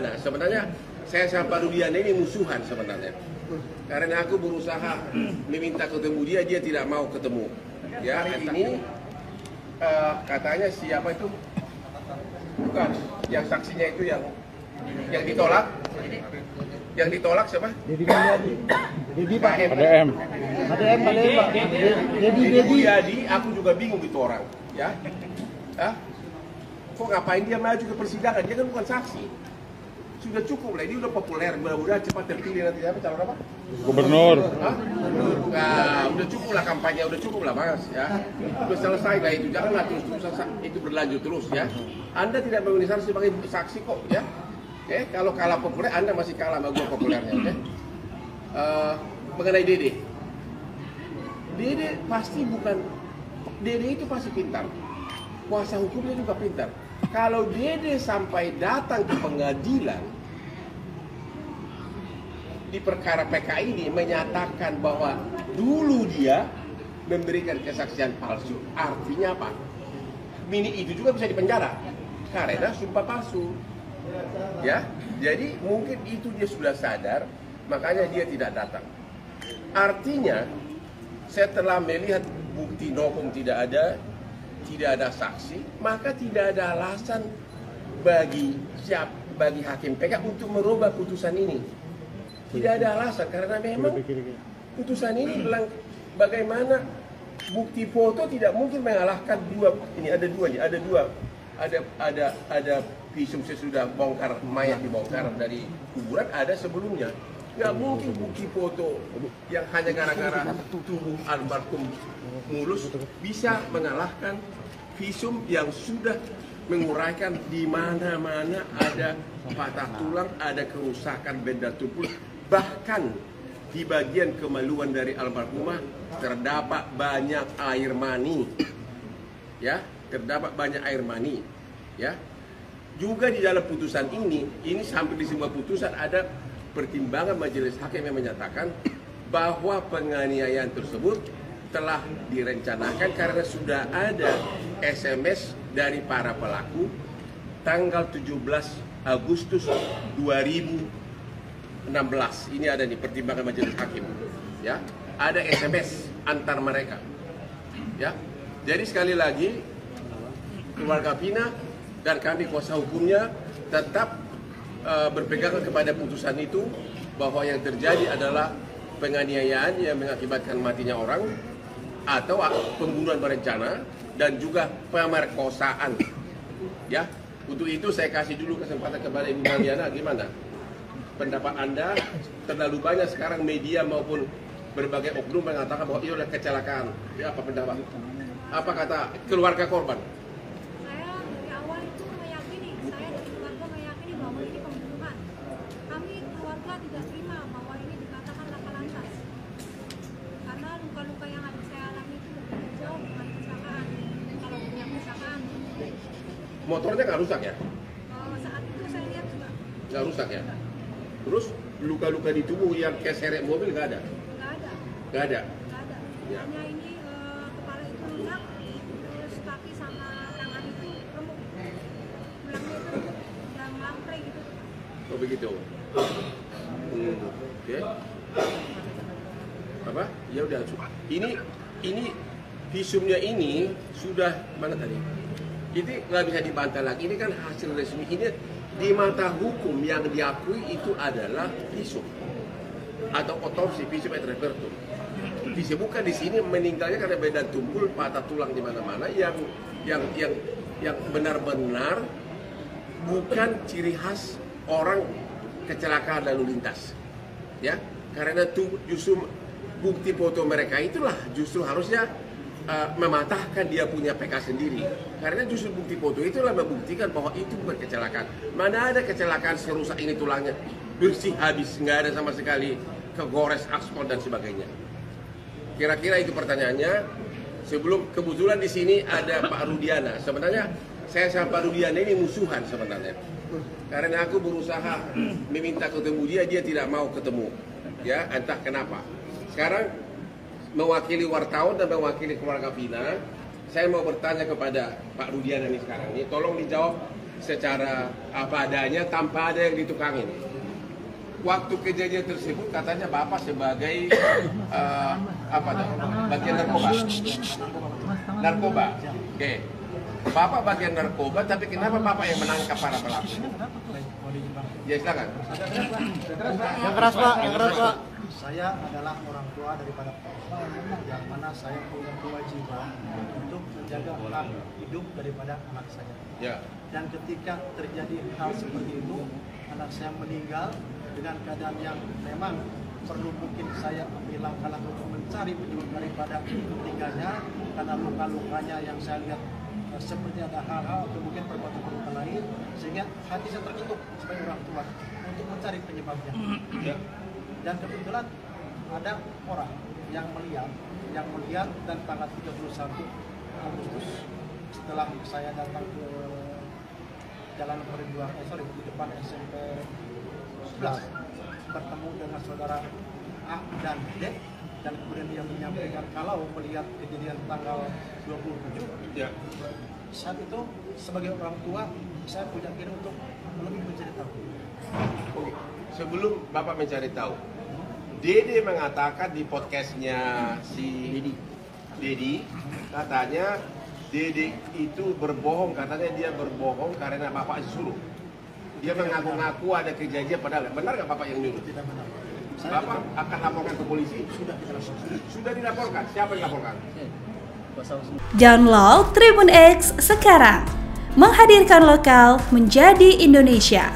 Rudiana. Sebenarnya saya sama Pak Rudiana ini musuhan sebenarnya. Karena aku berusaha meminta ketemu dia, dia tidak mau ketemu. Ya, ini katanya siapa itu? Bukan, yang saksinya itu yang ditolak. Yang ditolak siapa? Dedi Mulyadi. Dedi Pak. ADM. Pak. Dedi Mulyadi, aku juga bingung itu orang. Ya, kok ngapain dia maju ke persidangan? Dia kan bukan saksi. Sudah cukup lah, ini udah populer, mudah-mudahan cepat terpilih nanti apa calon apa? Gubernur. Nah, udah cukup lah kampanye, udah cukup lah mas ya. Udah selesai lah itu, janganlah terus itu berlanjut terus ya. Anda tidak memenuhi syarat sebagai saksi kok ya. Kalau kalah populer, Anda masih kalah sama gua populernya. Mengenai Dede, Dede pasti bukan, Dede itu pasti pintar. Kuasa hukumnya juga pintar. Kalau Dede sampai datang ke pengadilan di perkara PK ini menyatakan bahwa dulu dia memberikan kesaksian palsu, artinya apa? Mini itu juga bisa dipenjara karena sumpah palsu. Ya, jadi mungkin itu dia sudah sadar, makanya dia tidak datang. Artinya, setelah melihat bukti nokum tidak ada saksi, maka tidak ada alasan bagi hakim PK untuk merubah putusan ini. Tidak ada alasan karena memang putusan ini bilang bagaimana bukti foto tidak mungkin mengalahkan dua. Ini ada dua nih, ada visum sesudah bongkar mayat dibongkar dari kuburan, ada sebelumnya. Nggak mungkin bukti foto yang hanya gara-gara tubuh almarhum mulus bisa mengalahkan visum yang sudah menguraikan di mana-mana ada patah tulang, ada kerusakan benda tubuh, bahkan di bagian kemaluan dari almarhumah terdapat banyak air mani, ya, terdapat banyak air mani, ya. Juga di dalam putusan ini sampai di sebuah putusan ada pertimbangan majelis hakim yang menyatakan bahwa penganiayaan tersebut telah direncanakan karena sudah ada SMS dari para pelaku tanggal 17 Agustus 2016. Ini ada nih pertimbangan majelis hakim. Ya, ada SMS antar mereka. Ya. Jadi sekali lagi keluarga Vina dan kami kuasa hukumnya tetap berpegang kepada putusan itu bahwa yang terjadi adalah penganiayaan yang mengakibatkan matinya orang atau pembunuhan berencana dan juga pemerkosaan. Ya, untuk itu saya kasih dulu kesempatan kepada Ibu Mariana. Gimana pendapat Anda? Terlalu banyak sekarang media maupun berbagai oknum mengatakan bahwa ini adalah kecelakaan. Ya, apa pendapat? Apa kata keluarga korban? Tidak terima bahwa ini dikatakan laka lantas karena luka-luka yang ada saya alami itu berbeda jauh dengan kecelakaan. Kalau punya kecelakaan motornya nggak rusak ya? Saat itu saya lihat juga nggak rusak ya? Terus luka-luka di tubuh yang keseret mobil nggak ada? Nggak ada? Ya. Hanya ini kepala itu lunak, terus kaki sama tangan itu remuk, tulangnya itu yang lamprey gitu. Oh begitu. Oke. Apa? Ya udah. Ini visumnya ini sudah mana tadi? Ini nggak bisa dibantah lagi. Ini kan hasil resmi. Ini di mata hukum yang diakui itu adalah visum atau otopsi, visum et repertum. Disebutkan di sini meninggalnya karena beda tumpul, patah tulang di mana-mana yang benar-benar bukan ciri khas orang kecelakaan lalu lintas, ya, karena justru bukti foto mereka itulah justru harusnya mematahkan dia punya PK sendiri, karena justru bukti foto itulah membuktikan bahwa itu bukan kecelakaan. Mana ada kecelakaan serusak ini tulangnya bersih habis, nggak ada sama sekali kegores, aspal dan sebagainya. Kira-kira itu pertanyaannya. Sebelum kebetulan di sini ada Pak Rudiana. Sebenarnya saya sama Pak Rudiana ini musuhan sebenarnya. Karena aku berusaha meminta ketemu dia tidak mau ketemu. Ya, entah kenapa. Sekarang mewakili wartawan dan mewakili keluarga Vina, saya mau bertanya kepada Pak Rudiana nih sekarang. Ini tolong dijawab secara apa adanya tanpa ada yang ditukangin. Waktu kejadian tersebut katanya Bapak sebagai bagian narkoba. Oke. Bapak bagian narkoba, tapi kenapa Bapak yang menangkap para pelaku? Ya silakan. Yang keras Pak, yang keras Pak. Saya adalah orang tua daripada korban, yang mana saya punya kewajiban untuk menjaga hak hidup daripada anak saya. Ya. Dan ketika terjadi hal seperti itu, anak saya meninggal dengan keadaan yang memang perlu mungkin saya ambil langkah-langkah untuk mencari penyebab daripada meninggalnya, karena luka-lukanya yang saya lihat seperti ada hal-hal atau mungkin perbuatan lain, sehingga hati saya terketuk sebagai orang tua untuk mencari penyebabnya. Ya. Dan kebetulan ada orang yang melihat dan tanggal 31 Agustus setelah saya datang ke Jalan Perjuangan, di depan SMP 11 bertemu dengan saudara A dan D, dan kemudian dia menyampaikan kalau melihat kejadian tanggal 27, Ya. saat itu sebagai orang tua saya punya keinginan untuk lebih mencari tahu. Oke. Sebelum Bapak mencari tahu, Dede mengatakan di podcastnya si Dedi, katanya Dede itu berbohong, katanya dia berbohong karena Bapak suruh. Dia mengaku-ngaku ada kejadian, padahal benar nggak Bapak yang nyuruh? Tidak benar. Bapak akan laporkan ke polisi? Sudah dilaporkan. Siapa yang dilaporkan? Download Tribun X sekarang, menghadirkan lokal menjadi Indonesia.